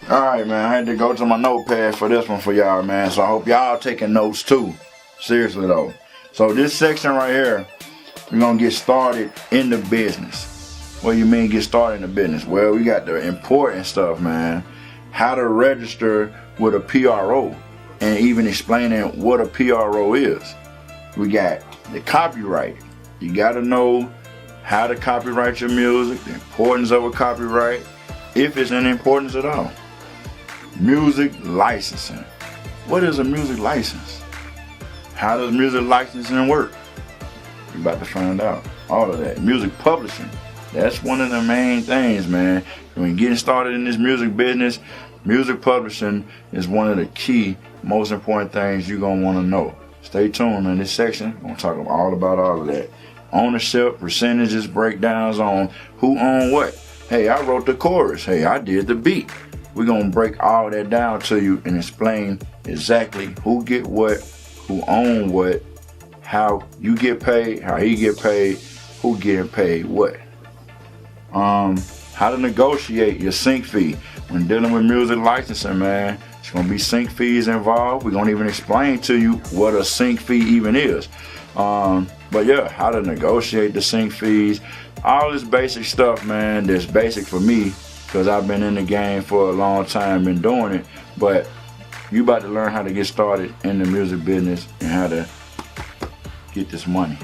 Alright, man, I had to go to my notepad for this one for y'all, man. So I hope y'all taking notes too. Seriously though. So this section right here, we're gonna get started in the business. What do you mean get started in the business? Well, we got the important stuff, man. How to register with a PRO and even explaining what a PRO is. We got the copyright. You gotta know how to copyright your music, the importance of a copyright, if it's any importance at all. Music licensing. What is a music license? How does music licensing work? You're about to find out all of that. Music publishing. That's one of the main things, man. When you're getting started in this music business, music publishing is one of the key, most important things you're going to want to know. Stay tuned in this section. I'm going to talk all about all of that. Ownership, percentages, breakdowns on who owned what. Hey, I wrote the chorus. Hey, I did the beat. We're going to break all that down to you and explain exactly who get what, who own what, how you get paid, how he get paid, who getting paid what. How to negotiate your sync fee. When dealing with music licensing, man, it's going to be sync fees involved. We're going to even explain to you what a sync fee even is. But yeah, how to negotiate the sync fees. All this basic stuff, man, that's basic for me because I've been in the game for a long time, been doing it. But you about to learn how to get started in the music business and how to get this money.